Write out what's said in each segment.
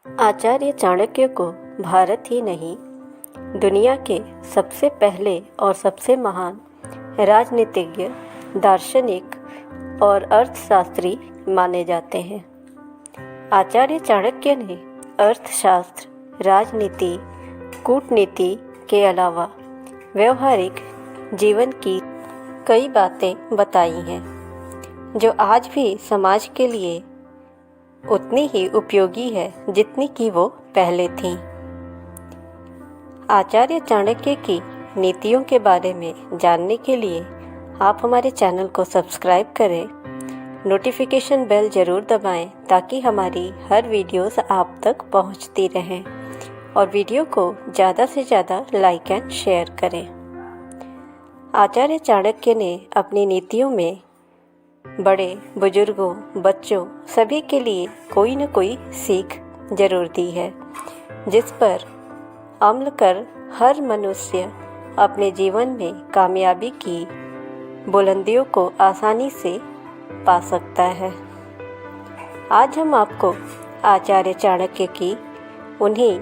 आचार्य चाणक्य को भारत ही नहीं, दुनिया के सबसे पहले और सबसे महान राजनीतिज्ञ, दार्शनिक और अर्थशास्त्री माने जाते हैं। आचार्य चाणक्य ने अर्थशास्त्र, राजनीति, कूटनीति के अलावा व्यवहारिक जीवन की कई बातें बताई हैं, जो आज भी समाज के लिए उतनी ही उपयोगी है जितनी कि वो पहले थीं। आचार्य चाणक्य की नीतियों के बारे में जानने के लिए आप हमारे चैनल को सब्सक्राइब करें, नोटिफिकेशन बेल ज़रूर दबाएं ताकि हमारी हर वीडियोस आप तक पहुंचती रहें और वीडियो को ज़्यादा से ज़्यादा लाइक एंड शेयर करें। आचार्य चाणक्य ने अपनी नीतियों में बड़े बुजुर्गों, बच्चों सभी के लिए कोई न कोई सीख जरूर दी है, जिस पर अमल कर हर मनुष्य अपने जीवन में कामयाबी की बुलंदियों को आसानी से पा सकता है। आज हम आपको आचार्य चाणक्य की उन्हीं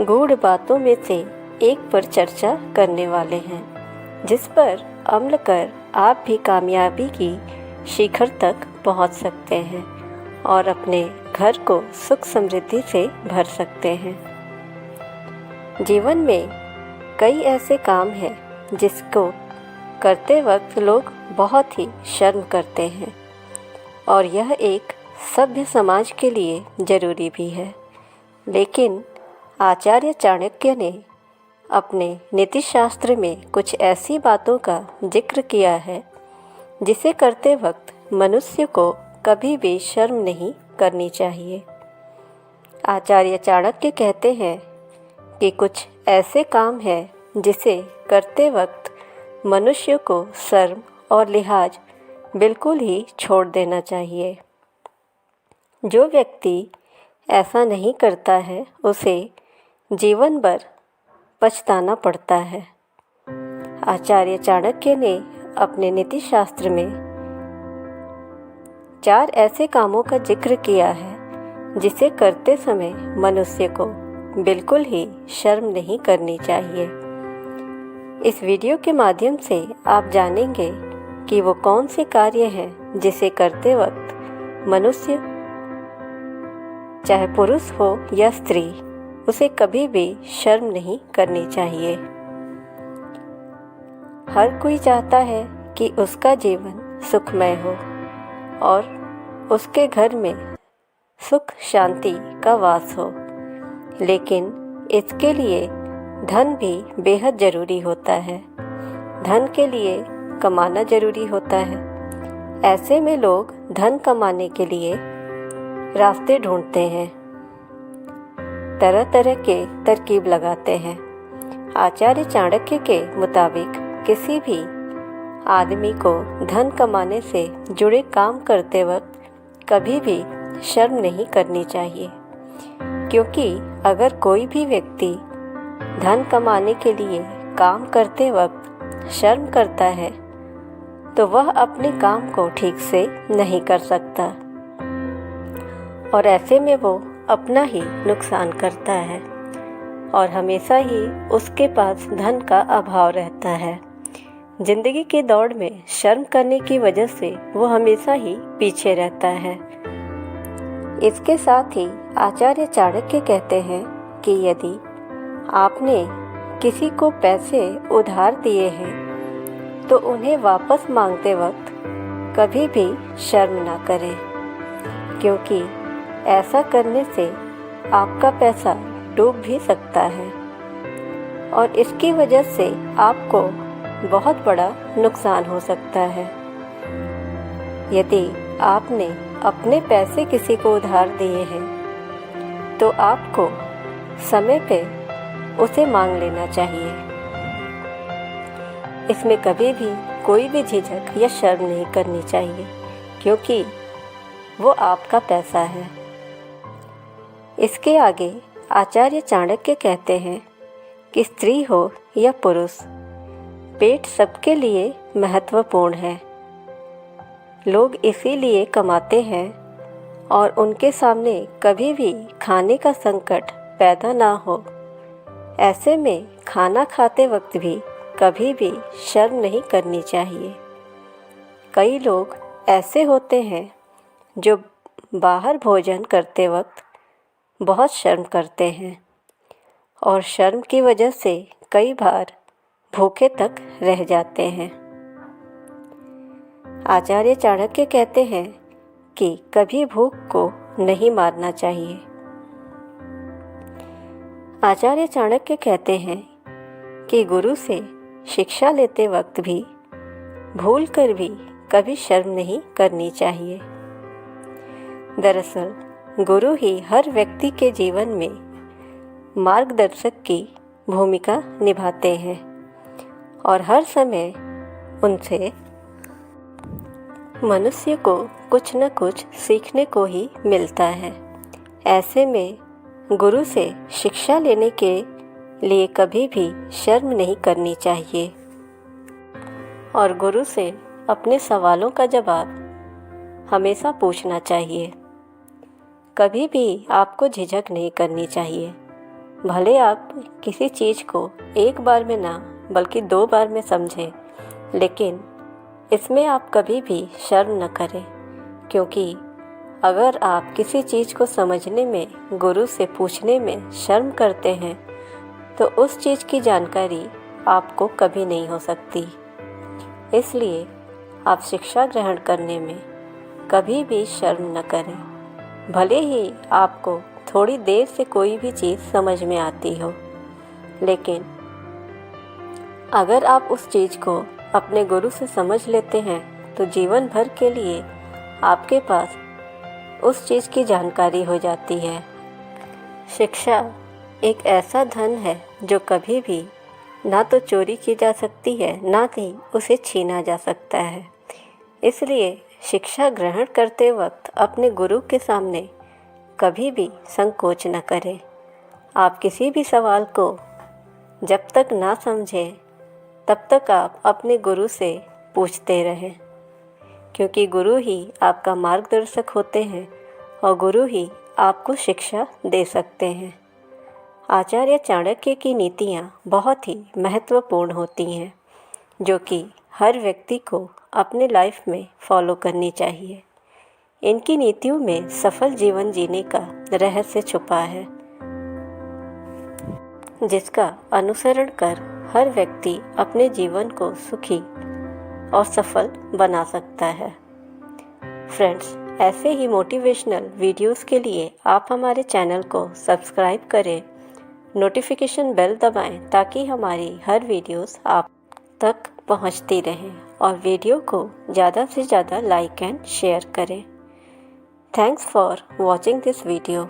गूढ़ बातों में से एक पर चर्चा करने वाले हैं, जिस पर अमल कर आप भी कामयाबी की शिखर तक पहुंच सकते हैं और अपने घर को सुख समृद्धि से भर सकते हैं। जीवन में कई ऐसे काम हैं जिसको करते वक्त लोग बहुत ही शर्म करते हैं और यह एक सभ्य समाज के लिए ज़रूरी भी है। लेकिन आचार्य चाणक्य ने अपने नीतिशास्त्र में कुछ ऐसी बातों का जिक्र किया है जिसे करते वक्त मनुष्य को कभी भी शर्म नहीं करनी चाहिए। आचार्य चाणक्य कहते हैं कि कुछ ऐसे काम हैं जिसे करते वक्त मनुष्य को शर्म और लिहाज बिल्कुल ही छोड़ देना चाहिए। जो व्यक्ति ऐसा नहीं करता है उसे जीवन भर पछताना पड़ता है। आचार्य चाणक्य ने अपने नीतिशास्त्र में 4 ऐसे कामों का जिक्र किया है जिसे करते समय मनुष्य को बिल्कुल ही शर्म नहीं करनी चाहिए। इस वीडियो के माध्यम से आप जानेंगे कि वो कौन से कार्य हैं जिसे करते वक्त मनुष्य, चाहे पुरुष हो या स्त्री, उसे कभी भी शर्म नहीं करनी चाहिए। हर कोई चाहता है कि उसका जीवन सुखमय हो और उसके घर में सुख शांति का वास हो, लेकिन इसके लिए धन भी बेहद ज़रूरी होता है। धन के लिए कमाना ज़रूरी होता है। ऐसे में लोग धन कमाने के लिए रास्ते ढूंढते हैं, तरह तरह के तरकीब लगाते हैं। आचार्य चाणक्य के मुताबिक किसी भी आदमी को धन कमाने से जुड़े काम करते वक्त कभी भी शर्म नहीं करनी चाहिए, क्योंकि अगर कोई भी व्यक्ति धन कमाने के लिए काम करते वक्त शर्म करता है तो वह अपने काम को ठीक से नहीं कर सकता और ऐसे में वो अपना ही नुकसान करता है और हमेशा ही उसके पास धन का अभाव रहता है। जिंदगी की दौड़ में शर्म करने की वजह से वो हमेशा ही पीछे रहता है। इसके साथ ही आचार्य चाणक्य कहते हैं कि यदि आपने किसी को पैसे उधार दिए हैं तो उन्हें वापस मांगते वक्त कभी भी शर्म ना करें, क्योंकि ऐसा करने से आपका पैसा डूब भी सकता है और इसकी वजह से आपको बहुत बड़ा नुकसान हो सकता है। यदि आपने अपने पैसे किसी को उधार दिए हैं तो आपको समय पे उसे मांग लेना चाहिए। इसमें कभी भी कोई भी झिझक या शर्म नहीं करनी चाहिए, क्योंकि वो आपका पैसा है। इसके आगे आचार्य चाणक्य कहते हैं कि स्त्री हो या पुरुष, पेट सबके लिए महत्वपूर्ण है। लोग इसीलिए कमाते हैं और उनके सामने कभी भी खाने का संकट पैदा ना हो। ऐसे में खाना खाते वक्त भी कभी भी शर्म नहीं करनी चाहिए। कई लोग ऐसे होते हैं जो बाहर भोजन करते वक्त बहुत शर्म करते हैं और शर्म की वजह से कई बार भूखे तक रह जाते हैं। आचार्य चाणक्य कहते हैं कि कभी भूख को नहीं मारना चाहिए। आचार्य चाणक्य कहते हैं कि गुरु से शिक्षा लेते वक्त भी भूल कर भी कभी शर्म नहीं करनी चाहिए। दरअसल गुरु ही हर व्यक्ति के जीवन में मार्गदर्शक की भूमिका निभाते हैं और हर समय उनसे मनुष्य को कुछ न कुछ सीखने को ही मिलता है। ऐसे में गुरु से शिक्षा लेने के लिए कभी भी शर्म नहीं करनी चाहिए और गुरु से अपने सवालों का जवाब हमेशा पूछना चाहिए। कभी भी आपको झिझक नहीं करनी चाहिए। भले आप किसी चीज़ को एक बार में ना बल्कि 2 बार में समझें, लेकिन इसमें आप कभी भी शर्म न करें, क्योंकि अगर आप किसी चीज़ को समझने में गुरु से पूछने में शर्म करते हैं तो उस चीज़ की जानकारी आपको कभी नहीं हो सकती। इसलिए आप शिक्षा ग्रहण करने में कभी भी शर्म न करें। भले ही आपको थोड़ी देर से कोई भी चीज़ समझ में आती हो, लेकिन अगर आप उस चीज़ को अपने गुरु से समझ लेते हैं तो जीवन भर के लिए आपके पास उस चीज़ की जानकारी हो जाती है। शिक्षा एक ऐसा धन है जो कभी भी ना तो चोरी की जा सकती है, ना ही उसे छीना जा सकता है। इसलिए शिक्षा ग्रहण करते वक्त अपने गुरु के सामने कभी भी संकोच न करें। आप किसी भी सवाल को जब तक ना समझें तब तक आप अपने गुरु से पूछते रहें, क्योंकि गुरु ही आपका मार्गदर्शक होते हैं और गुरु ही आपको शिक्षा दे सकते हैं। आचार्य चाणक्य की नीतियाँ बहुत ही महत्वपूर्ण होती हैं, जो कि हर व्यक्ति को अपने लाइफ में फॉलो करनी चाहिए। इनकी नीतियों में सफल जीवन जीने का रहस्य छुपा है, जिसका अनुसरण कर हर व्यक्ति अपने जीवन को सुखी और सफल बना सकता है। फ्रेंड्स, ऐसे ही मोटिवेशनल वीडियोस के लिए आप हमारे चैनल को सब्सक्राइब करें, नोटिफिकेशन बेल दबाएं ताकि हमारी हर वीडियोस आप तक पहुंचती रहें और वीडियो को ज़्यादा से ज़्यादा लाइक एंड शेयर करें। Thanks for watching this video.